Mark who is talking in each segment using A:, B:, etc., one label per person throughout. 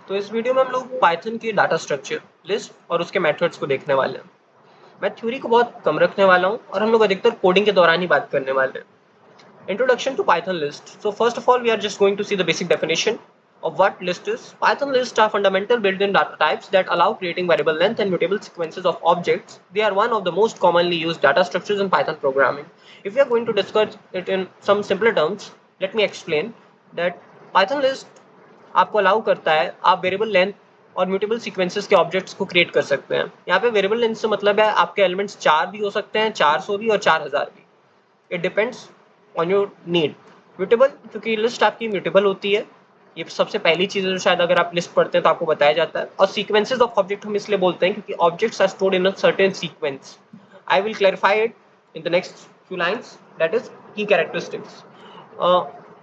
A: तो इस वीडियो में हम लोग पाइथन की डाटा स्ट्रक्चर, लिस्ट और उसके मेथड्स को देखने वाले हैं। मैं थ्योरी को बहुत कम रखने वाला हूँ और हम लोग अधिकतर कोडिंग के दौरान ही बात करने वाले हैं। Introduction to Python list. So first of all, we are just going to see the basic definition of what list is. Python lists are fundamental built-in data types that allow creating variable length and mutable sequences of objects. They are one of the most commonly used data structures in Python programming. If we are going to discuss it in some simpler terms, let me explain that Python list आपको allow करता है आप variable length और mutable sequences के objects को create कर सकते हैं। यहाँ पे वेरिएबल लेंथ से मतलब है आपके एलिमेंट्स 4 भी हो सकते हैं, 400 भी और 4000 भी। It depends on your need. Mutable क्योंकि लिस्ट आपकी म्यूटेबल होती है, ये सबसे पहली चीज़ है जो शायद अगर आप लिस्ट पढ़ते हैं तो आपको बताया जाता है। और सीक्वेंसेस ऑफ ऑब्जेक्ट हम इसलिए बोलते हैं क्योंकि objects are stored in a certain sequence. I will clarify it in the next few lines, that is key characteristics.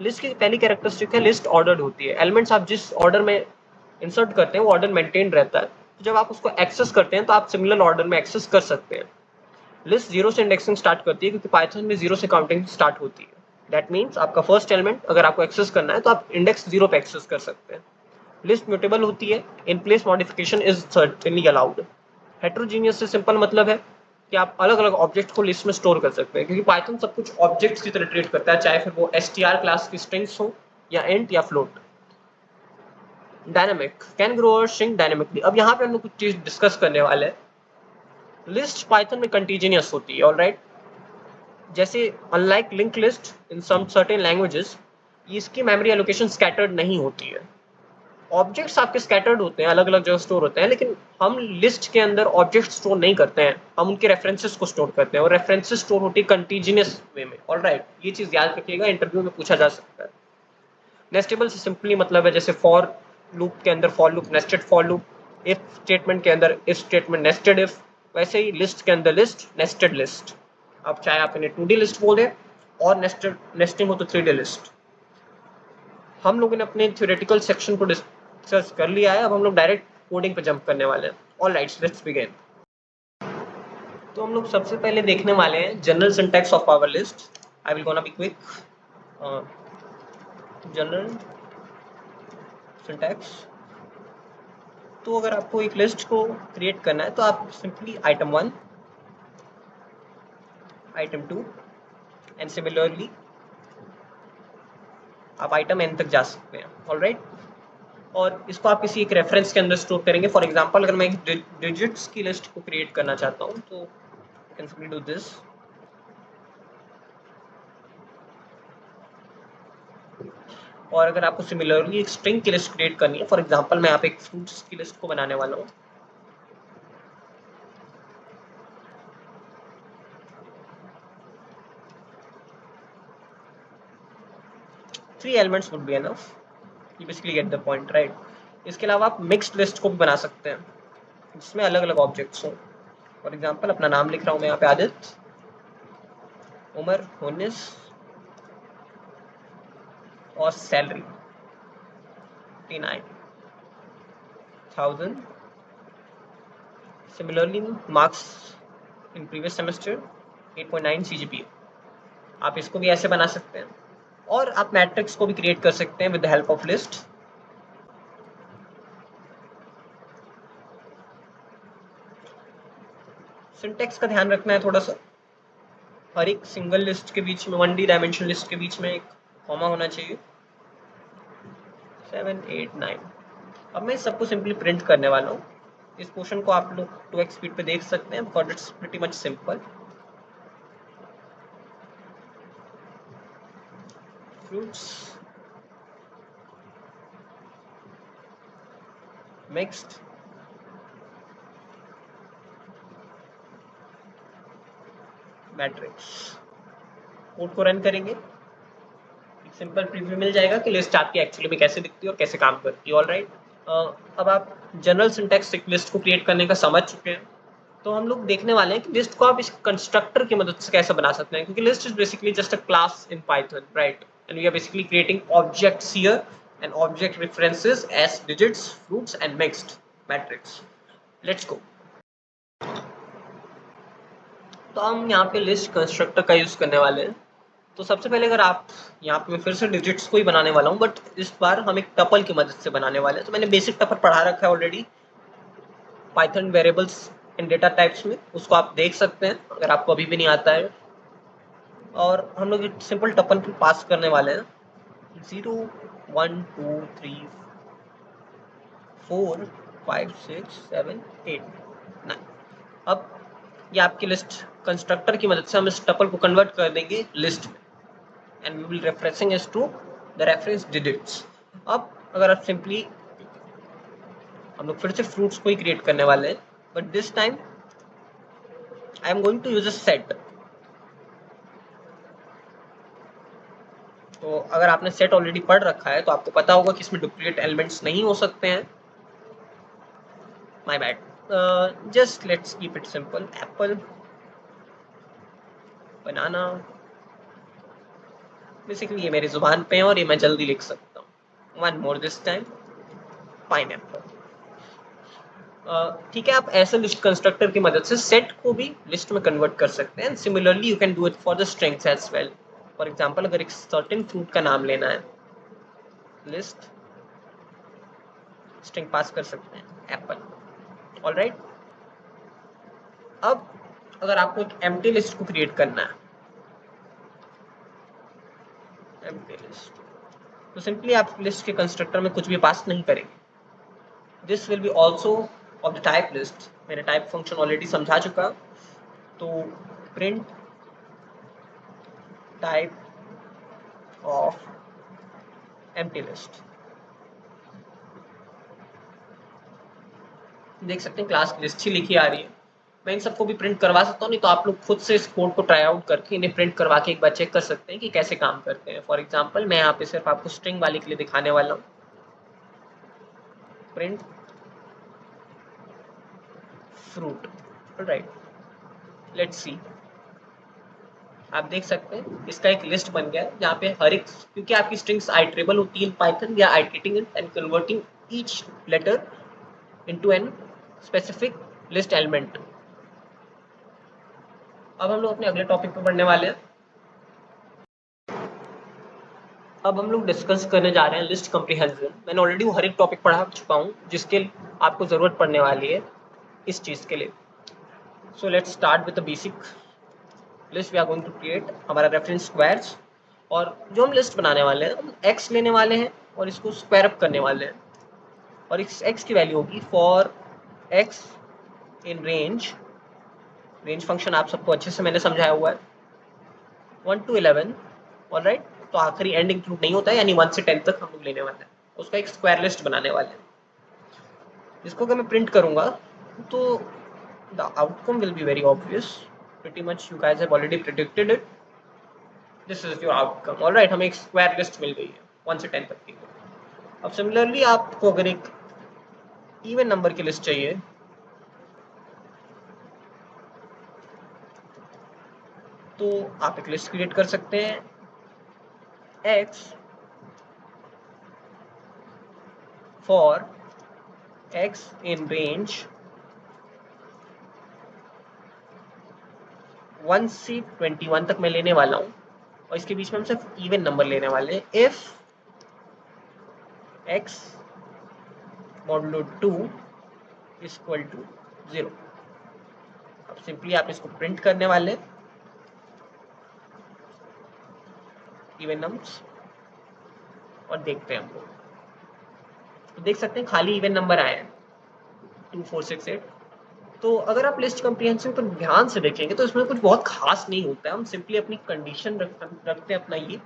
A: List की पहली कैरेक्टरिस्टिक है लिस्ट ऑर्डर्ड होती है। एलिमेंट्स आप जिस ऑर्डर में इंसर्ट करते हैं वो ऑर्डर मेंटेन रहता है, तो जब आप उसको एक्सेस करते हैं तो आप सिमिलर ऑर्डर में एक्सेस कर सकते हैं। लिस्ट जीरो से इंडेक्सिंग स्टार्ट करती है क्योंकि पाइथन में जीरो से काउंटिंग स्टार्ट होती है। दैट मीन्स आपका फर्स्ट एलिमेंट अगर आपको एक्सेस करना है तो आप इंडेक्स 0 पे एक्सेस कर सकते हैं। लिस्ट म्यूटेबल होती है, in place modification is certainly allowed. Heterogeneous से सिंपल मतलब है कि आप अलग अलग ऑब्जेक्ट को लिस्ट में स्टोर कर सकते हैं क्योंकि पाइथन सब कुछ ऑब्जेक्ट्स की तरह ट्रीट करता है, चाहे फिर वो str क्लास की स्ट्रिंग्स हो या इंट या फ्लोट। डायनामिक कैन ग्रो और श्रिंक डायनामिकली। अब यहाँ पे हम लोग कुछ चीज डिस्कस करने वाले हैं। लिस्ट पाइथन में कंटीन्यूअस होती है, ऑलराइट। जैसे अनलाइक लिंक लिस्ट इन सम सर्टेन लैंग्वेजेस, इसकी मेमोरी एलोकेशन स्कैटर्ड नहीं होती है। ऑब्जेक्ट्स आपके स्कैटर्ड होते हैं, अलग अलग जगह स्टोर होते हैं, लेकिन हम लिस्ट के अंदर ऑब्जेक्ट स्टोर नहीं करते हैं, हम उनके रेफरेंसेस को स्टोर करते हैं और रेफरेंसेस स्टोर होती है कंटीन्यूअस वे में। ऑलराइट, ये चीज याद रखिएगा, इंटरव्यू में पूछा जा सकता है। नेस्टेबल से सिंपली मतलब है जैसे फॉर लूप के अंदर for loop nested for loop, if statement के अंदर इफ स्टेटमेंट नेस्टेड इफ, वैसे ही लिस्ट के अंदर लिस्ट नेस्टेड लिस्ट। अब चाहे आप इन्हें 2D लिस्ट बोले और नेस्टेड नेस्टिंग हो तो 3D लिस्ट। हम लोगों ने अपने थ्योरेटिकल सेक्शन को डिस्कस कर लिया है, अब हम लोग डायरेक्ट कोडिंग पे जंप करने वाले हैं। Alright, let's begin. तो हम लोग सबसे पहले देखने वाले हैं general syntax of our list. I will gonna be quick. General syntax, तो अगर आपको एक लिस्ट को क्रिएट करना है तो आप simply item 1, item 2 and similarly आप आइटम n तक जा सकते हैं। ऑलराइट, और इसको आप किसी एक रेफरेंस के अंदर स्टोर करेंगे। फॉर एग्जांपल अगर मैं एक डिजिट्स की लिस्ट को क्रिएट करना चाहता हूँ तो I can simply do this. और अगर आपको सिमिलरली एक स्ट्रिंग की लिस्ट क्रिएट करनी है, फॉर एग्जांपल मैं यहाँ पे एक फ्रूट्स की लिस्ट को बनाने वाला हूँ, three elements would be enough. You basically get the point, right. इसके अलावा आप मिक्स्ड लिस्ट को भी बना सकते हैं जिसमें अलग अलग ऑब्जेक्ट्स हों। फॉर एग्जांपल अपना नाम लिख रहा हूँ मैं यहाँ पे, आदित्य, उमर 19 और salary 59,000। Similarly marks in previous semester 8.9 CGPA। आप इसको भी ऐसे बना सकते हैं और आप मैट्रिक्स को भी क्रिएट कर सकते हैं with the help of list. Syntax का ध्यान रखना है थोड़ा सा। हर एक सिंगल लिस्ट के बीच में, 1D डायमेंशन लिस्ट के बीच में एक कॉमा होना चाहिए। 7, 8, 9। अब मैं इस सबको सिंपली प्रिंट करने वाला हूँ। इस पोर्शन को आप लोग 2x स्पीड पे देख सकते हैं because it's pretty much simple. Fruits mixed matrix. Code को रन करेंगे, एक सिंपल प्रीव्यू मिल जाएगा कि लिस्ट आपकी एक्चुअली में कैसे दिखती है और कैसे काम करती है। ऑलराइट, अब आप जनरल सिंटैक्स लिस्ट को क्रिएट करने का समझ चुके हैं, तो हम लोग देखने वाले हैं कि लिस्ट को आप इस कंस्ट्रक्टर की मदद से कैसे बना सकते हैं, क्योंकि list is basically just a class in Python, right, and we are basically creating objects here and object references as digits, fruits and mixed matrix. Let's go. तो हम यहाँ पे लिस्ट कंस्ट्रक्टर का यूज करने वाले हैं। तो सबसे पहले अगर आप यहाँ पे मैं फिर से डिजिट्स को ही बनाने वाला हूँ, बट इस बार हम एक टपल की मदद से बनाने वाले हैं। तो मैंने बेसिक टपल पढ़ा रखा है already Python variables and data types में, उसको आप देख सकते हैं अगर आपको अभी भी नहीं आता है। और हम लोग एक सिंपल टपल पास करने वाले हैं 0 1 2 3 4 5 6 7 8 9। अब ये आपकी लिस्ट कंस्ट्रक्टर की मदद से हम इस टपल को कन्वर्ट कर देंगे लिस्ट में, and we will referencing is to the reference digits. अब अगर आप सिंपली हम लोग फिर से फ्रूट्स को ही क्रिएट करने वाले हैं, but this time I am going to use a set. तो अगर आपने सेट ऑलरेडी पढ़ रखा है तो आपको पता होगा कि इसमें डुप्लीकेट एलिमेंट्स नहीं हो सकते हैं। My bad, just let's keep it simple. Apple, banana, basically ये मेरी जुबान पे है और ये मैं जल्दी लिख सकता हूँ। One more this time, pineapple. ठीक है, आप ऐसे लिस्ट कंस्ट्रक्टर की मदद से सेट को भी लिस्ट में कन्वर्ट कर सकते हैं। Similarly you can do it for the strings as well. For example अगर एक सर्टेन फ्रूट का नाम लेना है, लिस्ट स्ट्रिंग पास कर सकते हैं एप्पल। ऑलराइट, अब अगर आपको एक एम्प्टी लिस्ट को क्रिएट करना है, एम्प्टी लिस्ट, तो सिंपली आप लिस्ट के कंस्ट्रक्टर में कुछ भी पास नहीं करेंगे। This will be also of the type list. मैंने टाइप फंक्शन ऑलरेडी समझा चुका। तो print type of empty list, देख सकते हैं क्लास की लिस्ट ही लिखी आ रही है। मैं इन सबको भी प्रिंट करवा सकता हूँ, नहीं तो आप लोग खुद से इस कोड को ट्राई आउट करके इन्हें प्रिंट करवा के एक बार चेक कर सकते हैं कि कैसे काम करते हैं। फॉर एग्जांपल मैं यहाँ पे सिर्फ आपको स्ट्रिंग वाले के लिए दिखाने वाला हूँ। Print fruit, right, let's see. आप देख सकते हैं इसका एक लिस्ट बन गया है जहाँ पे हर एक, क्योंकि आपकी स्ट्रिंग्स आइटरेबल होती है पाइथन, या iterating it and converting each letter into an specific list element. अब हम लोग अपने अगले टॉपिक पे बढ़ने वाले हैं। अब हम लोग डिस्कस करने जा रहे हैं लिस्ट कम्प्रीहेंशन। मैंने ऑलरेडी वो हर एक टॉपिक पढ़ा चुका हूँ जिसके आपको ज़रूरत पड़ने वाली है इस चीज़ के लिए। So let's start with the basic list we are going to create. हमारा रेफरेंस स्क्वायर्स, और जो हम लिस्ट बनाने वाले हैं हम एक्स लेने वाले हैं और इसको स्क्वायर अप करने वाले हैं। और इस एक्स की वैल्यू होगी for x in range, range function आप सबको अच्छे से मैंने समझाया हुआ है, 1 to 11। ऑलराइट, तो आखिरी एंड इंक्लूड नहीं होता है, यानी 1 से 10 तक हम लोग लेने वाले हैं। उसका एक स्क्वायर लिस्ट बनाने वाले हैं, जिसको अगर मैं प्रिंट करूंगा तो the outcome will be very obvious. Pretty much you guys have already predicted it. This is your outcome. Alright, हमें एक स्क्वायर लिस्ट मिल गई है 1 से 10 तक की। अब सिमिलरली आपको अगर एक इवन नंबर की लिस्ट चाहिए, तो आप एक लिस्ट क्रिएट कर सकते हैं, x for x in range 1 से 21 तक मैं लेने वाला हूँ, और इसके बीच में हम सिर्फ इवन नंबर लेने वाले हैं। If x modulo 2 is equal to 0। अब सिंपली आप इसको प्रिंट करने वाले हैं इवन नंबर्स, और देखते हैं हम लोग, तो देख सकते हैं खाली इवन नंबर आए हैं 2 4 6 8। तो अगर आप लिस्ट कम्प्रीहेंशन पर ध्यान से देखेंगे तो इसमें कुछ बहुत खास नहीं होता है। हम सिंपली अपनी कंडीशन रखते हैं, अपना ये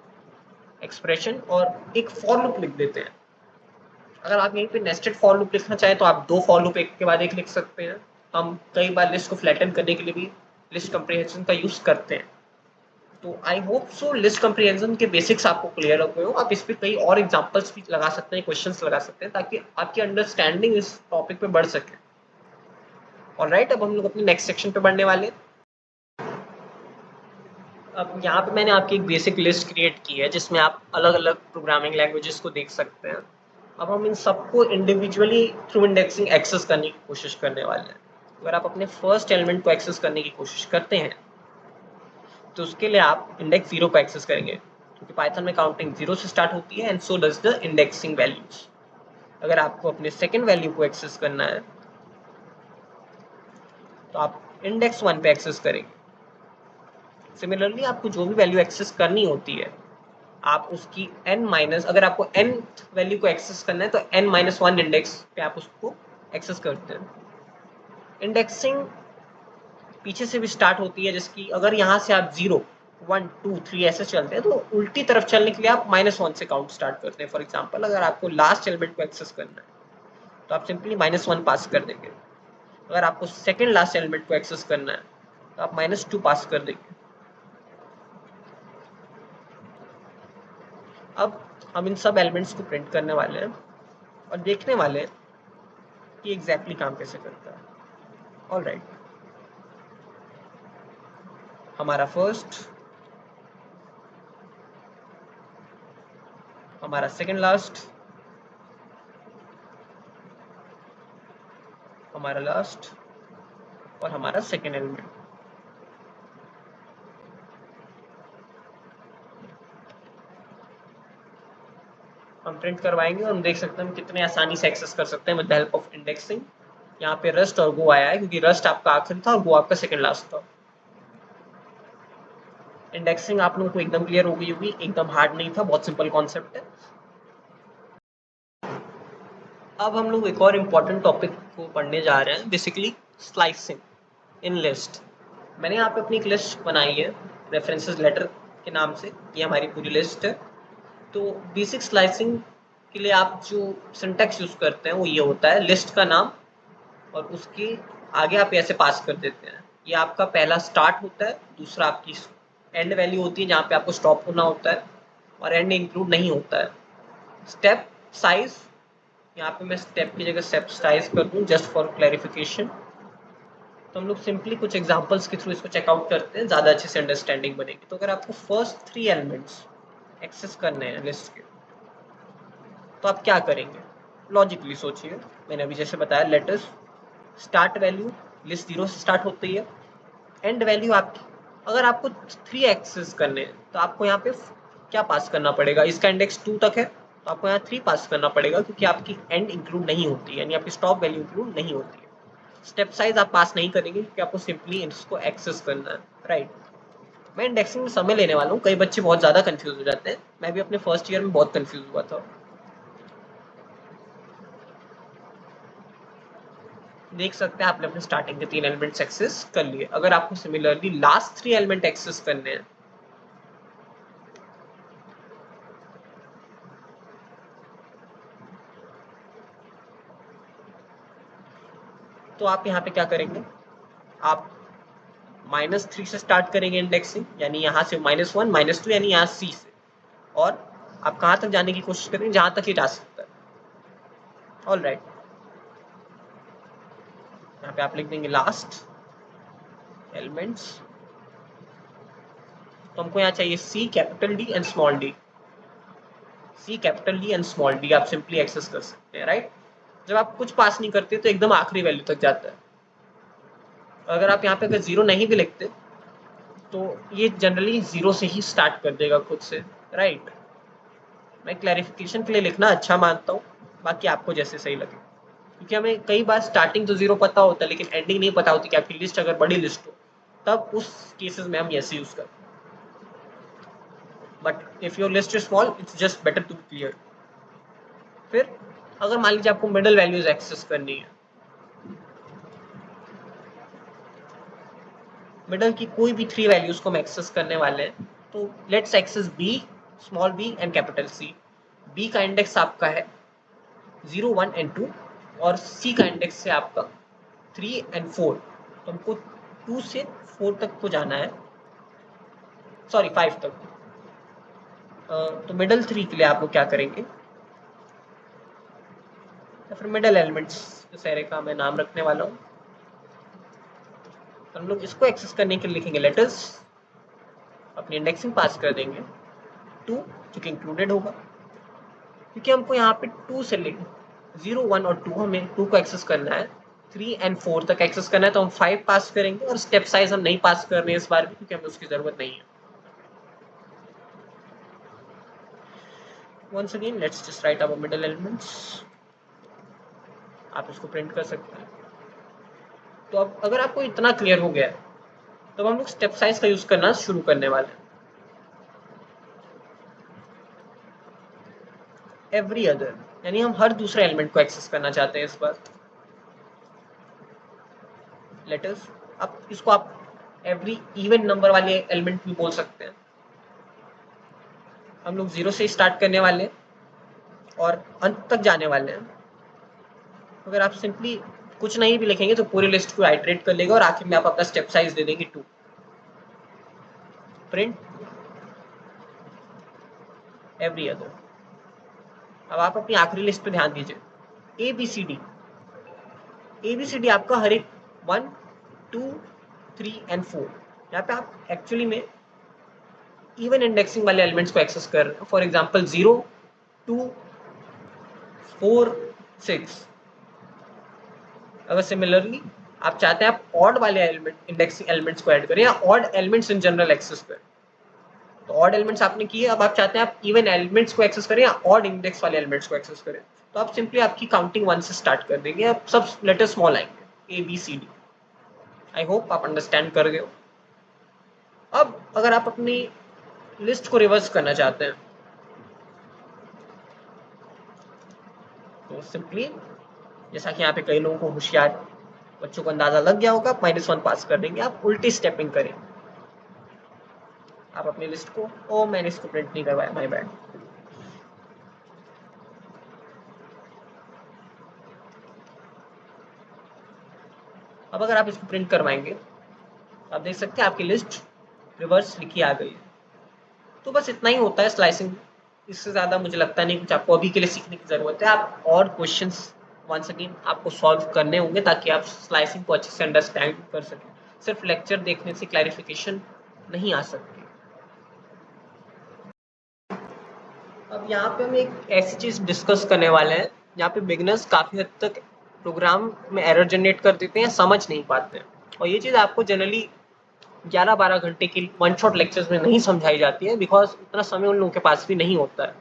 A: एक्सप्रेशन, और एक फॉर लूप लिख देते हैं। अगर आप यहीं पे नेस्टेड फॉर लूप लिखना चाहें तो आप 2 फॉर लूप एक के बाद एक लिख सकते हैं। हम कई बार लिस्ट को फ्लैटन करने के लिए भी लिस्ट कम्प्रीहेंशन का यूज करते हैं। तो I hope so list comprehension के बेसिक्स आपको क्लियर हो गए हो। आप इस पर कई और एग्जांपल्स भी लगा सकते हैं, क्वेश्चंस लगा सकते हैं, ताकि आपकी अंडरस्टैंडिंग इस टॉपिक पे बढ़ सके। ऑलराइट, अब हम लोग अपने नेक्स्ट सेक्शन पे बढ़ने वाले हैं। अब यहाँ पे मैंने आपकी एक बेसिक लिस्ट क्रिएट की है जिसमें आप अलग अलग प्रोग्रामिंग लैंग्वेजेस को देख सकते हैं। अब हम इन सबको इंडिविजुअली थ्रू इंडेक्सिंग एक्सेस करने की कोशिश करने वाले हैं। अगर आप अपने फर्स्ट एलिमेंट को एक्सेस करने की कोशिश करते हैं तो उसके लिए आप इंडेक्स 0 को एक्सेस करेंगे, क्योंकि पाइथन में काउंटिंग 0 से स्टार्ट होती है and so does the indexing values. अगर आपको अपने सेकेंड वैल्यू को एक्सेस करना है तो आप इंडेक्स 1 पे एक्सेस करेंगे। सिमिलरली आपको जो भी वैल्यू एक्सेस करनी होती है आप उसकी अगर आपको n वैल्यू को एक्सेस करना है तो n-1 इंडेक्स पे आप उसको एक्सेस करते हैं। इंडेक्सिंग पीछे से भी स्टार्ट होती है, जिसकी अगर यहाँ से आप 0 1 2 3 ऐसे चलते हैं तो उल्टी तरफ चलने के लिए आप -1 से काउंट स्टार्ट करते हैं। फॉर एग्जाम्पल अगर आपको लास्ट एलिमेंट को एक्सेस करना है तो आप सिंपली -1 पास कर देंगे। अगर आपको सेकेंड लास्ट एलिमेंट को एक्सेस करना है तो आप -2 पास कर देंगे। अब हम इन सब एलिमेंट्स को प्रिंट करने वाले हैं और देखने वाले हैं कि एग्जैक्टली काम कैसे करता है। ऑलराइट, हमारा फर्स्ट, हमारा सेकेंड लास्ट, हमारा लास्ट और हमारा सेकेंड एलिमेंट। हम प्रिंट करवाएंगे और हम देख सकते हैं हम कितने आसानी से एक्सेस कर सकते हैं with the help of indexing. यहाँ पे रस्ट और गो आया है क्योंकि रस्ट आपका आखिरी था और गो आपका सेकेंड लास्ट था। इंडेक्सिंग आप लोगों को एकदम क्लियर हो गई होगी, एकदम हार्ड नहीं था, बहुत सिंपल कॉन्सेप्ट है। अब हम लोग एक और इम्पोर्टेंट टॉपिक को पढ़ने जा रहे हैं, बेसिकली स्लाइसिंग इन लिस्ट। मैंने यहाँ पे अपनी एक लिस्ट बनाई है रेफरेंसेस लेटर के नाम से, ये हमारी पूरी लिस्ट है। तो बेसिक स्लाइसिंग के लिए आप जो सिंटैक्स यूज करते हैं वो ये होता है, लिस्ट का नाम और उसके आगे आप ऐसे पास कर देते हैं। ये आपका पहला स्टार्ट होता है, दूसरा आपकी एंड वैल्यू होती है जहाँ पे आपको स्टॉप होना होता है और एंड इंक्लूड नहीं होता है। स्टेप साइज, यहाँ पे मैं स्टेप की जगह स्टेप साइज कर दूँ जस्ट फॉर क्लैरिफिकेशन। तो हम लोग सिंपली कुछ एग्जांपल्स के थ्रू इसको चेकआउट करते हैं, ज़्यादा अच्छे से अंडरस्टैंडिंग बनेगी। तो अगर आपको फर्स्ट 3 एलिमेंट्स एक्सेस करने हैं लिस्ट के तो आप क्या करेंगे, लॉजिकली सोचिए। मैंने अभी जैसे बताया, लेटर्स स्टार्ट वैल्यू लिस्ट 0 से स्टार्ट होती है, एंड वैल्यू आपकी। अगर आपको 3 एक्सेस करने हैं तो आपको यहाँ पे क्या पास करना पड़ेगा, इसका इंडेक्स 2 तक है तो आपको यहाँ 3 पास करना पड़ेगा क्योंकि आपकी एंड इंक्लूड नहीं होती है, यानी आपकी स्टॉप वैल्यू इंक्लूड नहीं होती है। स्टेप साइज आप पास नहीं करेंगे क्योंकि आपको सिंपली इसको एक्सेस करना है, राइट। मैं इंडेक्सिंग में समय लेने वाला हूँ, कई बच्चे बहुत ज़्यादा कंफ्यूज हो जाते हैं, मैं भी अपने फर्स्ट ईयर में बहुत कंफ्यूज हुआ था। देख सकते हैं आपने अपने स्टार्टिंग के 3 एलिमेंट्स एक्सेस कर लिए। अगर आपको सिमिलरली लास्ट 3 एलिमेंट एक्सेस करने हैं तो आप यहाँ पे क्या करेंगे, आप -3 से स्टार्ट करेंगे इंडेक्सिंग, यानी यहाँ से -1 -2 यानी यहाँ C से, और आप कहाँ तक जाने की कोशिश करेंगे, जहाँ तक ये जा सकता है। ऑलराइट, यहाँ पे आप लिख देंगे लास्ट एलिमेंट्स। तो हमको यहाँ चाहिए C capital D and small d। C capital D and small d आप सिंपली एक्सेस कर सकते हैं, राइट। जब आप कुछ पास नहीं करते तो एकदम आखिरी वैल्यू तक जाता है। अगर आप यहाँ पे अगर 0 नहीं भी लिखते तो ये जनरली 0 से ही स्टार्ट कर देगा खुद से, राइट। मैं क्लैरिफिकेशन के लिए लिखना अच्छा मानता हूँ, बाकी आपको जैसे सही लगे, क्योंकि हमें कई बार स्टार्टिंग तो 0 पता होता है लेकिन एंडिंग नहीं पता होती कि आपकी लिस्ट अगर बड़ी लिस्ट हो तब उस केसेस में हम ऐसे यूज करते हैं। But if your list is small it's just better to clear. फिर अगर मान लीजिए आपको मिडल वैल्यूज एक्सेस करनी है, मिडल की कोई भी 3 वैल्यूज को हम एक्सेस करने वाले हैं, तो let's access B, small B and capital C. B का इंडेक्स आपका है 0 1 एंड 2 और सी का इंडेक्स है आपका 3 एंड 4। तो हमको 2 से 4 तक को जाना है, सॉरी 5 तक। तो मिडल 3 के लिए आप लोग क्या करेंगे, या फिर मिडल एलिमेंट्स इस एरे का मैं नाम रखने वाला हूँ। हम लोग इसको एक्सेस करने के लिए लिखेंगे लेटर्स, अपनी इंडेक्सिंग पास कर देंगे 2 जो कि इंक्लूडेड होगा, क्योंकि हमको यहाँ पे 2 से लेकर 0 1 और 2 हमें 2 को एक्सेस करना है, 3 एंड 4 तक एक्सेस करना है तो हम 5 पास करेंगे। और स्टेप साइज हम नहीं पास कर रहे हैं इस बार भी क्योंकि हमें उसकी ज़रूरत नहीं है। Once again let's just write our middle elements. आप इसको प्रिंट कर सकते हैं। तो अब अगर आपको इतना क्लियर हो गया है तो हम लोग स्टेप साइज का यूज करना शुरू करने वाले हैं। एवरी अदर यानी हम हर दूसरे एलिमेंट को एक्सेस करना चाहते हैं इस बार। लेटर्स अब इसको आप एवरी इवन नंबर वाले एलिमेंट भी बोल सकते हैं। हम लोग 0 से स्टार्ट करने वाले हैं और अंत तक जाने वाले हैं। अगर आप सिंपली कुछ नहीं भी लिखेंगे तो पूरी लिस्ट को आइटरेट कर लेगा और आखिर में आप अपना स्टेप साइज दे देंगे 2। Print every other. अब आप अपनी आखिरी लिस्ट पे ध्यान दीजिए। ABCD आपका हर एक 1, 2, 3 एंड 4। यहाँ पे आप एक्चुअली में इवन इंडेक्सिंग वाले एलिमेंट्स को एक्सेस कर रहे हैं। For example 0, 2, 4, 6। अगर सिमिलरली आप चाहते हैं आप ऑड वाले एलिमेंट इंडेक्सिंग एलिमेंट्स को ऐड करें या odd elements in general access करें, तो ऑड एलिमेंट्स आपने किए। अब आप चाहते हैं आप इवन एलिमेंट्स को एक्सेस करें या ऑड इंडेक्स वाले एलिमेंट्स को एक्सेस करें, तो आप सिंपली आपकी काउंटिंग 1 से स्टार्ट कर देंगे। अब सब लेटर स्मॉल आएंगे ABCD। आई होप आप अंडरस्टैंड कर गए हो। अब अगर आप अपनी लिस्ट को रिवर्स करना चाहते हैं तो सिंपली जैसा कि यहाँ पे कई लोगों को होशियार बच्चों को अंदाजा लग गया होगा, -1 पास कर देंगे। आप उल्टी स्टेपिंग करें। आप अपनी लिस्ट को मैंने इसको प्रिंट नहीं करवाया, माय बैड। अब अगर आप इसको प्रिंट करवाएंगे आप देख सकते हैं आपकी लिस्ट रिवर्स लिखी आ गई है। तो बस इतना ही होता है स्लाइसिंग। इससे ज़्यादा मुझे लगता नहीं कुछ आपको अभी के लिए सीखने की ज़रूरत है। आप और क्वेश्चंस वंस अगेन आपको सॉल्व करने होंगे ताकि आप स्लाइसिंग को अच्छे से अंडरस्टैंड कर सकें। सिर्फ लेक्चर देखने से क्लैरिफिकेशन नहीं आ सकती। अब यहाँ पे हम एक ऐसी चीज़ डिस्कस करने वाले हैं जहाँ पे बिगिनर्स काफ़ी हद तक प्रोग्राम में एरर जनरेट कर देते हैं, समझ नहीं पाते हैं। और ये चीज़ आपको जनरली 11-12 घंटे की वन शॉट लेक्चर्स में नहीं समझाई जाती है, बिकॉज उतना समय उन लोगों के पास भी नहीं होता है।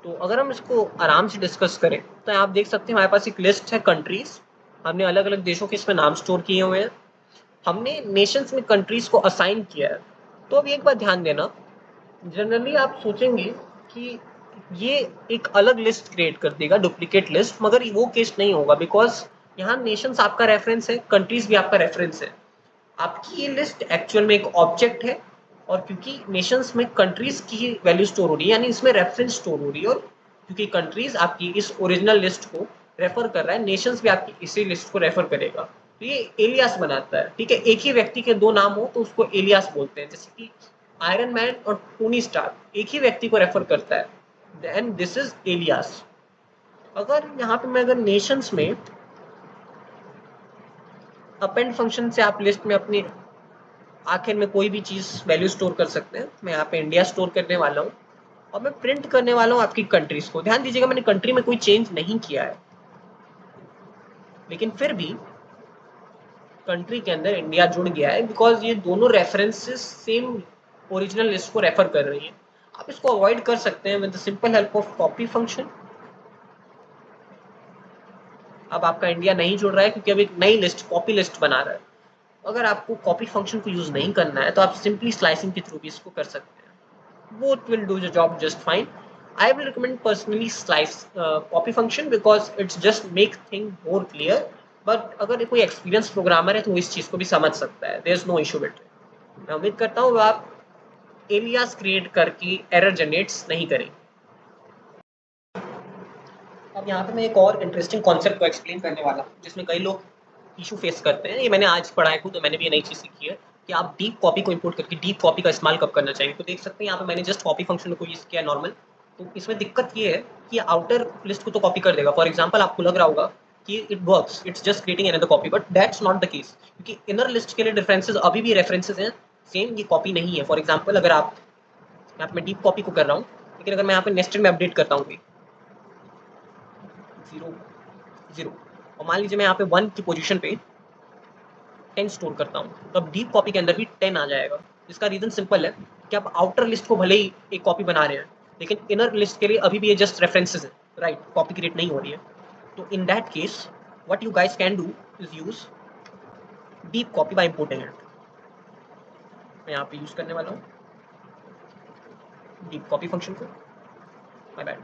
A: तो अगर हम इसको आराम से डिस्कस करें तो आप देख सकते हैं हमारे पास एक लिस्ट है कंट्रीज। हमने अलग अलग देशों के इसमें नाम स्टोर किए हुए हैं। हमने नेशंस में कंट्रीज को असाइन किया है। तो अब एक बात ध्यान देना, जनरली आप सोचेंगे कि ये एक अलग लिस्ट क्रिएट कर देगा, डुप्लीकेट लिस्ट, मगर वो केस नहीं होगा, बिकॉज यहाँ नेशंस आपका रेफरेंस है, कंट्रीज भी आपका रेफरेंस है। आपकी ये लिस्ट एक्चुअल में एक ऑब्जेक्ट है और क्योंकि नेशंस में कंट्रीज की वैल्यू स्टोर हो रही है यानी इसमें रेफरेंस स्टोर हो रही है, और क्योंकि कंट्रीज आपकी इस ओरिजिनल लिस्ट को रेफर कर रहा है, नेशंस भी आपकी इसी लिस्ट को रेफर करेगा। तो ये एलियास बनाता है। ठीक है, एक ही व्यक्ति के 2 नाम हो तो उसको एलियास बोलते हैं। जैसे कि आयरन मैन और टोनी स्टार्क एक ही व्यक्ति को रेफर करता है, देन दिस इज एलियास। अगर यहाँ पे मैं अगर नेशंस में अपेंड फंक्शन से आप लिस्ट में अपनी आखिर में कोई भी चीज वैल्यू स्टोर कर सकते हैं। मैं यहाँ पे इंडिया स्टोर करने वाला हूँ और मैं प्रिंट करने वाला हूँ आपकी कंट्रीज को। ध्यान दीजिएगा मैंने कंट्री में कोई चेंज नहीं किया है, लेकिन फिर भी कंट्री के अंदर इंडिया जुड़ गया है, बिकॉज ये दोनों रेफरेंसेस सेम ओरिजिनल लिस्ट को रेफर कर रही है। आप इसको अवॉइड कर सकते हैं with the simple help of copy function. अब आपका इंडिया नहीं जुड़ रहा है क्योंकि अब एक नई लिस्ट कॉपी लिस्ट बना रहा है। अगर आपको कॉपी फंक्शन को यूज नहीं करना है तो आप सिंपली स्लाइसिंग के थ्रू भी इसको कर सकते हैं। Both will do the job just fine. I will recommend personally slice copy function because it's just make thing more clear, but अगर कोई एक्सपीरियंस प्रोग्रामर है तो वो इस चीज को भी समझ सकता है। There is no issue with it. मैं उम्मीद करता हूँ आप एलियास क्रिएट करके एरर जनरेट्स नहीं करें। अब यहाँ पे मैं एक और इंटरेस्टिंग कॉन्सेप्ट को एक्सप्लेन करने वाला हूँ जिसमें कई लोग इशू फेस करते हैं। ये मैंने आज पढ़ा है खुद, तो मैंने भी ये नई चीज़ सीखी है कि आप डीप कॉपी को इंपोर्ट करके डीप कॉपी का इस्तेमाल कब करना चाहिए। तो देख सकते हैं यहाँ पे मैंने जस्ट कॉपी फंक्शन को यूज़ किया नॉर्मल। तो इसमें दिक्कत ये है कि आउटर लिस्ट को तो कॉपी कर देगा। फॉर एग्जाम्पल आपको लग रहा होगा कि it works, it's just creating another copy, but that's not the case, क्योंकि इनर लिस्ट के लिए डिफरेंसेस अभी भी रेफरेंसेस हैं सेम, ये कॉपी नहीं है। फॉर एग्जाम्पल अगर आप यहाँ पे मैं डीप कॉपी को कर रहा हूँ, लेकिन अगर मैं यहाँ पे नेस्टेड में अपडेट करता हूँ 0 0 और मान लीजिए मैं यहाँ पे 1 की पोजीशन पे 10 स्टोर करता हूँ, तो अब डीप कॉपी के अंदर भी 10 आ जाएगा। इसका रीजन सिंपल है कि आप आउटर लिस्ट को भले ही एक कॉपी बना रहे हैं, लेकिन इनर लिस्ट के लिए अभी भी ये जस्ट रेफरेंसेस है, राइट, कॉपी क्रिएट नहीं हो रही है। तो in that case what you guys can do is use deep copy bye importing it. मैं यहाँ पे यूज करने वाला हूँ डीप कॉपी फंक्शन को, माय बैड।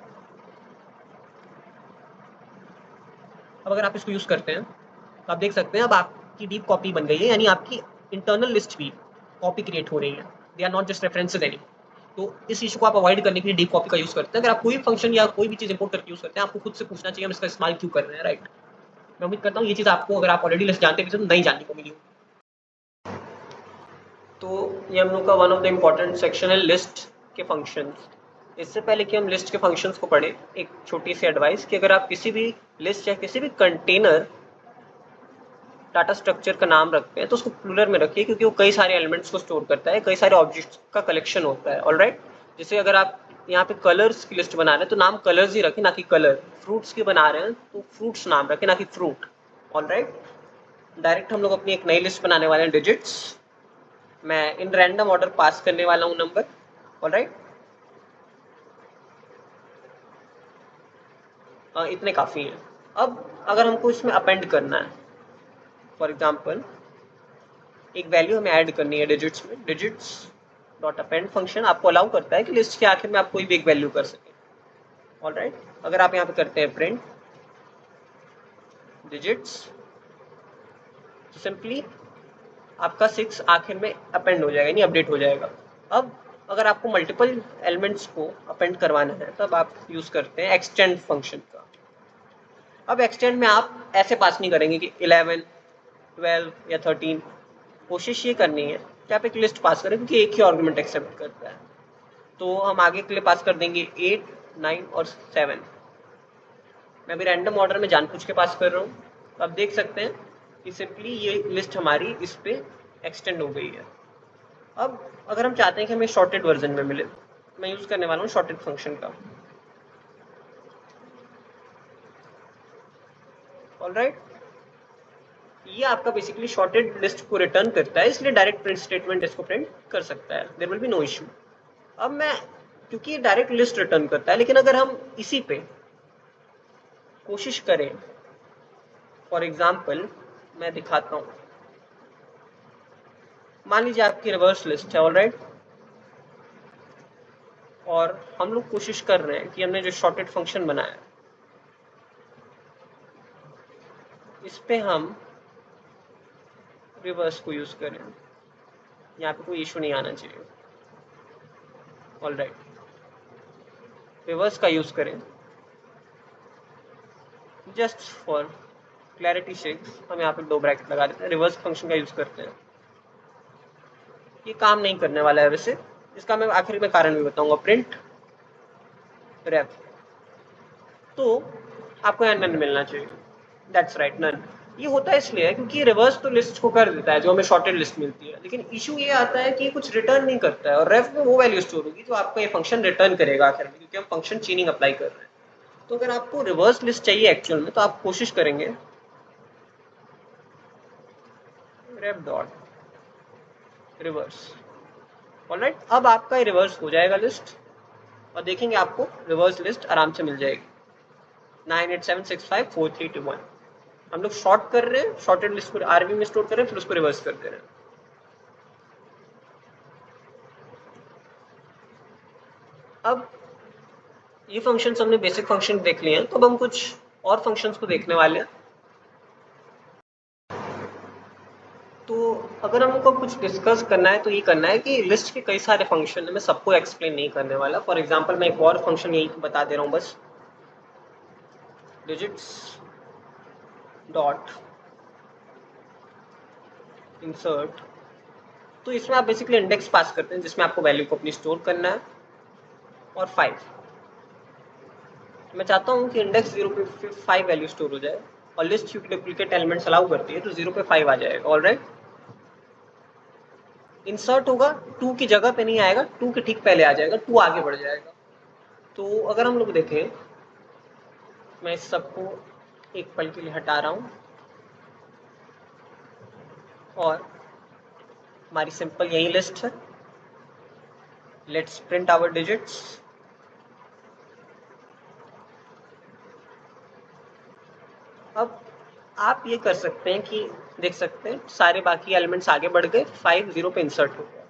A: अब अगर आप इसको यूज करते हैं तो आप देख सकते हैं अब आपकी डीप कॉपी बन गई है, यानी आपकी इंटरनल लिस्ट भी कॉपी क्रिएट हो रही है, they are not just references any. तो इस इशू को आप अवॉइड करने के लिए डीप कॉपी का यूज करते हैं। अगर आप कोई फंक्शन या कोई भी चीज इंपोर्ट करके यूज करते हैं, आपको खुद से पूछना चाहिए हम इसका इस्तेमाल क्यों कर रहे हैं, राइट। मैं उम्मीद करता हूँ ये चीज आपको, अगर आप ऑलरेडी लिस्ट जानते भी तो नहीं जानने को मिली। तो ये हम लोग का one of the important section है लिस्ट के फंक्शंस। इससे पहले कि हम लिस्ट के फंक्शंस को पढ़ें, एक छोटी सी एडवाइस कि अगर आप किसी भी लिस्ट या किसी भी कंटेनर डाटा स्ट्रक्चर का नाम रखते हैं तो उसको प्लूरल में रखिए, क्योंकि वो कई सारे एलिमेंट्स को स्टोर करता है, कई सारे ऑब्जेक्ट्स का कलेक्शन होता है, ऑलराइट। जैसे अगर आप यहाँ पे कलर्स की लिस्ट बना रहे हैं तो नाम कलर्स ही रखें, ना कि कलर। फ्रूट्स की बना रहे हैं तो फ्रूट्स नाम रखें, ना कि फ्रूट, ऑलराइट। डायरेक्ट हम लोग अपनी एक नई लिस्ट बनाने वाले हैं, डिजिट्स। मैं इन रैंडम ऑर्डर पास करने वाला हूँ नंबर, ऑलराइट। इतने काफ़ी हैं। अब अगर हमको इसमें अपेंड करना है, फॉर एग्जाम्पल एक वैल्यू हमें ऐड करनी है डिजिट्स में, डिजिट्स डॉट अपेंड फंक्शन आपको अलाउ करता है कि लिस्ट के आखिर में आप कोई भी एक वैल्यू कर सकें, ऑलराइट। अगर आप यहाँ पे करते हैं प्रिंट डिजिट्स तो सिंपली आपका 6 आखिर में अपेंड हो जाएगा, यानी अपडेट हो जाएगा। अब अगर आपको मल्टीपल एलिमेंट्स को अपेंड करवाना है तब आप यूज करते हैं एक्सटेंड फंक्शन का। अब एक्सटेंड में आप ऐसे पास नहीं करेंगे कि 11, 12 या 13। कोशिश ये करनी है कि आप एक लिस्ट पास करें, क्योंकि एक ही आर्गुमेंट एक्सेप्ट करता है। तो हम आगे के लिए पास कर देंगे 8, 9 और 7। मैं अभी रैंडम ऑर्डर में जानबूझ के पास कर रहा हूँ। तो आप देख सकते हैं कि सिंपली ये लिस्ट हमारी इस पे एक्सटेंड हो गई है। अब अगर हम चाहते हैं कि हमें शॉर्टेड वर्जन में मिले, मैं यूज करने वाला हूँ शॉर्टेड फंक्शन का, ऑलराइट। ये आपका बेसिकली शॉर्टेड लिस्ट को रिटर्न करता है, इसलिए डायरेक्ट प्रिंट स्टेटमेंट इसको प्रिंट कर सकता है, there will be no issue. अब मैं, क्योंकि ये डायरेक्ट लिस्ट रिटर्न करता है, लेकिन अगर हम इसी पे कोशिश करें, फॉर एग्जाम्पल मैं दिखाता हूँ, मान लीजिए आपकी रिवर्स लिस्ट है, ऑलराइट। और हम लोग कोशिश कर रहे हैं कि हमने जो शॉर्टेड फंक्शन बनाया इस पे हम रिवर्स को यूज करें, यहाँ पे कोई इशू नहीं आना चाहिए, ऑलराइट। रिवर्स का यूज करें, जस्ट फॉर क्लैरिटी शेक हम यहाँ पे 2 ब्रैकेट लगा देते हैं, रिवर्स फंक्शन का यूज करते हैं। ये काम नहीं करने वाला है वैसे, इसका मैं आखिर में कारण भी बताऊंगा, प्रिंट रेफ। तो आपको यहाँ नन मिलना चाहिए, दैट्स राइट, नन। ये होता है इसलिए क्योंकि रिवर्स तो लिस्ट को कर देता है जो हमें शॉर्टेड लिस्ट मिलती है, लेकिन इशू ये आता है कि कुछ रिटर्न नहीं करता है, और रेफ में वो वैल्यू स्टोर होगी जो आपका ये फंक्शन रिटर्न करेगा आखिर में, क्योंकि हम फंक्शन चेनिंग अप्लाई कर रहे हैं। तो अगर आपको रिवर्स लिस्ट चाहिए एक्चुअल में, तो आप कोशिश करेंगे रेफ डॉट रिवर्स, ऑलराइट। अब आपका रिवर्स हो जाएगा लिस्ट, और देखेंगे आपको रिवर्स लिस्ट आराम से मिल जाएगी, 987654321। हम लोग शॉर्ट कर रहे हैं, शॉर्टेड लिस्ट को आरबी में स्टोर कर रहे हैं, फिर उसको रिवर्स कर दे रहे हैं। अब ये फंक्शंस हमने बेसिक फंक्शन देख लिए हैं, तो अब हम कुछ और फंक्शंस को देखने वाले हैं। तो अगर हमको कुछ डिस्कस करना है तो ये करना है कि लिस्ट के कई सारे फंक्शन है, मैं सबको एक्सप्लेन नहीं करने वाला। फॉर एग्जांपल मैं एक और फंक्शन यही बता दे रहा हूँ बस, डिजिट्स डॉट इंसर्ट। तो इसमें आप बेसिकली इंडेक्स पास करते हैं जिसमें आपको वैल्यू को अपनी स्टोर करना है, और 5। मैं चाहता हूँ कि इंडेक्स 0 पे 5 वैल्यू स्टोर हो जाए, और लिस्ट क्योंकि डुप्लीकेट एलिमेंट्स अलाउ करती है तो 0 पे 5 आ जाएगा, ऑलराइट। इंसर्ट होगा, 2 की जगह पे नहीं आएगा, 2 के ठीक पहले आ जाएगा, 2 आगे बढ़ जाएगा। तो अगर हम लोग देखें, मैं इस सबको एक पल के लिए हटा रहा हूँ, और हमारी सिंपल यही लिस्ट है, लेट्स प्रिंट आवर डिजिट्स। अब आप ये कर सकते हैं कि देख सकते हैं सारे बाकी एलिमेंट्स आगे बढ़ गए, 5 0 पे इंसर्ट हो गया।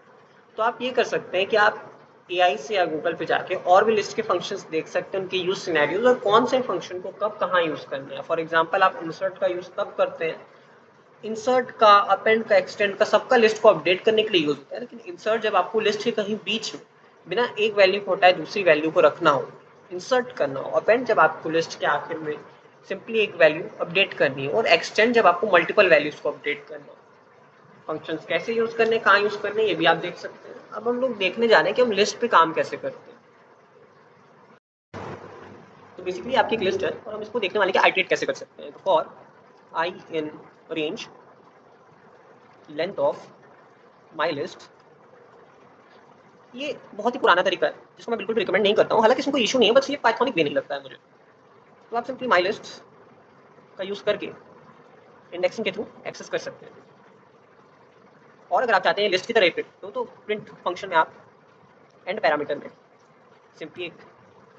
A: तो आप ये कर सकते हैं कि आप एआई से या गूगल पे जाके और भी लिस्ट के फंक्शंस देख सकते हैं, उनके यूज सिनेरियोज और कौन से फंक्शन को कब कहाँ यूज करना है। फॉर एग्जांपल आप इंसर्ट का यूज तब करते हैं, इंसर्ट का, अपेंड का, एक्सटेंड का, सबका लिस्ट को अपडेट करने के लिए यूज होता है। लेकिन इंसर्ट जब आपको लिस्ट के कहीं बीच में बिना एक वैल्यू को हटाए दूसरी वैल्यू को रखना हो, इंसर्ट करना हो, अपेंड जब आपको लिस्ट के आखिर में सिंपली एक वैल्यू अपडेट करनी हो, और एक्सटेंड जब आपको मल्टीपल वैल्यूज को अपडेट करना हो। फंक्शंस कैसे यूज करने, कहाँ यूज करने, ये भी आप देख सकते हैं। अब हम लोग देखने जा रहे हैं कि हम लिस्ट पे काम कैसे करते हैं। तो बेसिकली आपकी एक लिस्ट है और हम इसको देखने वाले कि आइटरेट कैसे कर सकते हैं। For I in range length of my list, ये बहुत ही पुराना तरीका है जिसको मैं बिल्कुल भी रिकमेंड नहीं करता हूँ। हालांकि इसमें कोई इशू नहीं है, बस ये पाइथॉनिक भी नहीं लगता है मुझे। तो आप सिंपली माई लिस्ट का यूज करके इंडेक्सिंग के थ्रू एक्सेस कर सकते हैं। और अगर आप चाहते हैं लिस्ट की तरह प्रिंट तो प्रिंट फंक्शन में आप एंड पैरामीटर में सिंपली एक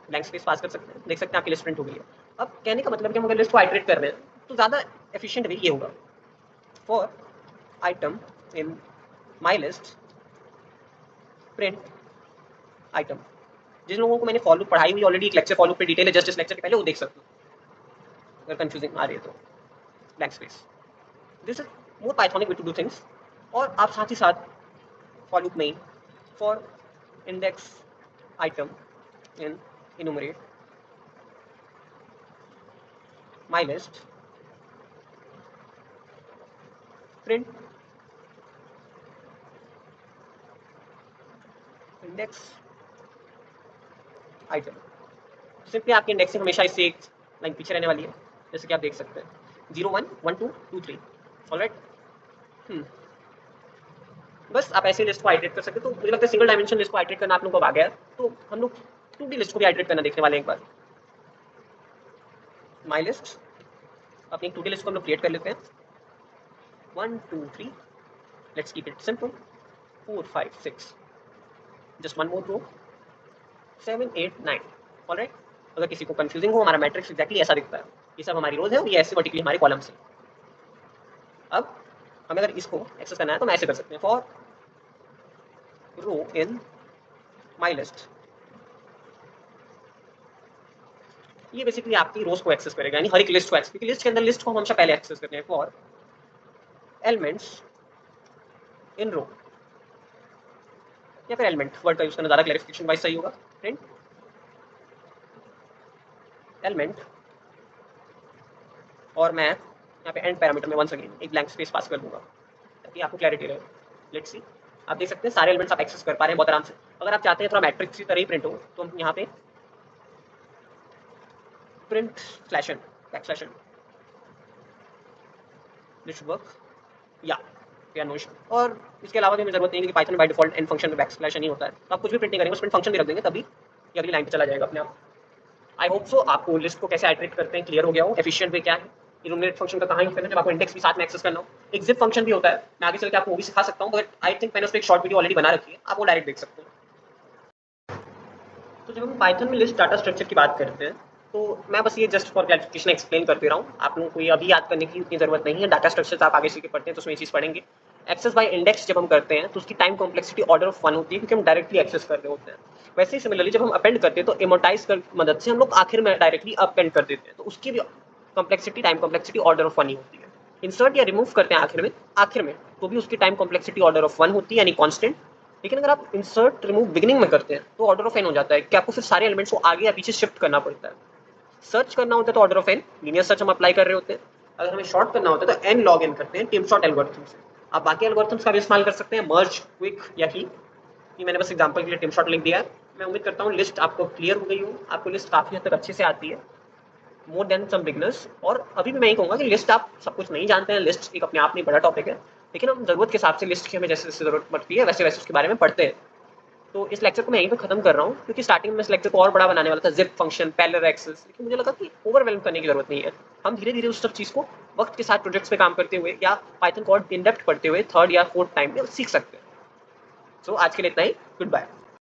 A: ब्लैंक स्पेस पास कर सकते हैं। देख सकते हैं आपकी लिस्ट प्रिंट हो गई है। अब कहने का मतलब कि हम अगर लिस्ट को आइटरेट कर रहे हैं तो ज़्यादा एफिशिएंट वे ये होगा, for item in my list print item. जिन लोगों को मैंने फॉलो पढ़ाई हुई ऑलरेडी, एक लेक्चर फॉलो पे डिटेल है जस्ट इस लेक्चर के पहले, वो देख सकते हो। अगर कंफ्यूजिंग आ रही है तो blank space, this is more pythonic way to do things. और आप साथ ही साथ फॉर लूप में for index item in enumerate my list print index item। Simply आपकी इंडेक्सिंग हमेशा इससे एक लाइन पीछे रहने वाली है, जैसे कि आप देख सकते हैं 0 1 1 2 2 3। ऑलराइट, बस आप ऐसे लिस्ट को आइटरेट कर सकते हैं। तो मुझे लगता है सिंगल डायमेंशन लिस्ट को आइटरेट करना आप लोगों को आ गया। तो हम लोग 2D लिस्ट को भी आइटरेट करना देखने वाले हैं एक बार। माई लिस्ट, अपनी 2D लिस्ट को हम लोग क्रिएट कर लेते हैं। 1 2 3, let's keep it simple. 4 5 6, just one more row, 7 8 9। Alright, अगर किसी को कंफ्यूजिंग हो, हमारा मैट्रिक्स एग्जैक्टली ऐसा दिखता है। ये सब हमारी रोज है और ये ऐसे वर्टिकली हमारे कॉलम्स हैं। अब हमें अगर इसको एक्सेस करना है तो हम ऐसे कर सकते हैं, for row in my list. ये बेसिकली आपकी रोज को एक्सेस करेगा, यानी हर एक लिस्ट को एक्सेस, क्योंकि लिस्ट के अंदर लिस्ट को हम हमेशा पहले एक्सेस करते हैं। फॉर एलिमेंट्स इन रो, या फिर एलिमेंट वर्ड का यूज करना ज़्यादा क्लैरिफिकेशन वाइज सही होगा। प्रिंट एलिमेंट, और मैं यहाँ पे एंड पैरामीटर में वंस अगेन एक ब्लैंक स्पेस पास कर दूंगा ताकि आपको क्लैरिटी रहे। लेट्स सी, आप देख सकते हैं सारे एलिमेंट्स आप एक्सेस कर पा रहे हैं बहुत आराम से। अगर आप चाहते हैं थोड़ा मैट्रिक्स की तरह ही प्रिंट हो तो हम यहाँ पे print slash n, back slash n, this should work या नो इशू। और इसके अलावा हमें जरूरत नहीं है कि पाइथन में बाय डिफॉल्ट एंड फंक्शन में बैक स्लैश एन ही होता है। तो आप कुछ भी प्रिंट नहीं करेंगे, उस प्रिंट फंक्शन भी रख देंगे, तभी ये अगली लाइन पे चला जाएगा अपने आप। आई होप सो आपको लिस्ट को कैसे आइटरेट करते हैं क्लियर हो गया हो, एफिशिएंट वे क्या है, इनुमरेट फंक्शन का कहाँ यूज करना है जब आपको इंडेक्स भी साथ में एक्सेस करना हो। एक जिप फंक्शन भी होता है, मैं आगे चल के आपको वो भी सिखा सकता हूँ, बट आई थिंक मैंने उस पर एक शॉर्ट वीडियो ऑलरेडी बना रखी है, आप वो डायरेक्ट देख सकते हैं। तो जब हम पाइथन में लिस्ट डाटा स्ट्रक्चर की बात करते हैं तो मैं बस ये जस्ट फॉर क्लैरिफिकेशन एक्सप्लेन करते रहा हूँ। आप लोगों को ये अभी याद करने की उतनी जरूरत नहीं है। डाटा स्ट्रक्चर आप आगे सीख के पढ़ते हैं तो उसमें ये चीज़ पढ़ेंगे। एक्सेस बाय इंडेक्स जब हम करते हैं तो उसकी टाइम कॉम्प्लेक्सिटी ऑर्डर ऑफ 1 होती है, क्योंकि हम डायरेक्टली एक्सेस कर रहे होते हैं। वैसे ही सिमिलरली जब हम अपेंड करते हैं तो इमोटाइज कर मदद से हम लोग आखिर में डायरेक्टली अपेंड कर देते हैं, तो उसकी भी complexity, time complexity order of 1 ही होती है। इंसर्ट या रिमूव करते हैं आखिर में तो भी उसकी टाइम कॉम्प्लेक्सिटी ऑर्डर ऑफ 1 होती है, यानी कॉन्स्टेंट। लेकिन अगर आप इंसर्ट रिमूव बिगिनिंग में करते हैं तो ऑर्डर ऑफ n हो जाता है, कि आपको फिर सारे एलिमेंट्स को आगे या पीछे शिफ्ट करना पड़ता है। सर्च करना होता है तो order of n, linear search हम अप्लाई कर रहे होते हैं। अगर हमें शॉर्ट करना होता है तो n log n करते हैं टिम शॉर्ट एल्गोरिथम से। आप बाकी एल्गोरिथम्स का भी इस्तेमाल कर सकते हैं, मर्ज, क्विक या की। ये मैंने बस एग्जांपल के लिए टिम शॉर्ट लिख दिया है। मैं उम्मीद करता हूँ लिस्ट आपको क्लियर हो गई हो, आपको लिस्ट काफी हद तक अच्छे से आती है, मोर देन सम बिगनर्स। और अभी भी मैं ये कहूँगा कि लिस्ट आप सब कुछ नहीं जानते हैं, लिस्ट एक अपने आप में बड़ा टॉपिक है, लेकिन हम जरूरत के हिसाब से लिस्ट की हमें जैसे जैसे जरूरत पड़ती है वैसे वैसे उसके बारे में पढ़ते हैं। तो इस लेक्चर को मैं यहीं पे खत्म कर रहा हूँ, क्योंकि स्टार्टिंग में इस लेक्चर को और बड़ा बनाने वाला था, जिप फंक्शन, पैरेलल एक्सेस, लेकिन मुझे लगा कि ओवरवेलम करने की जरूरत नहीं है। हम धीरे धीरे उस सब चीज़ को वक्त के साथ प्रोजेक्ट्स पे काम करते हुए या पाइथन को इन डेप्थ पढ़ते हुए 3rd या 4th टाइम में सीख सकते हैं। सो आज के लिए इतना ही, गुड बाय।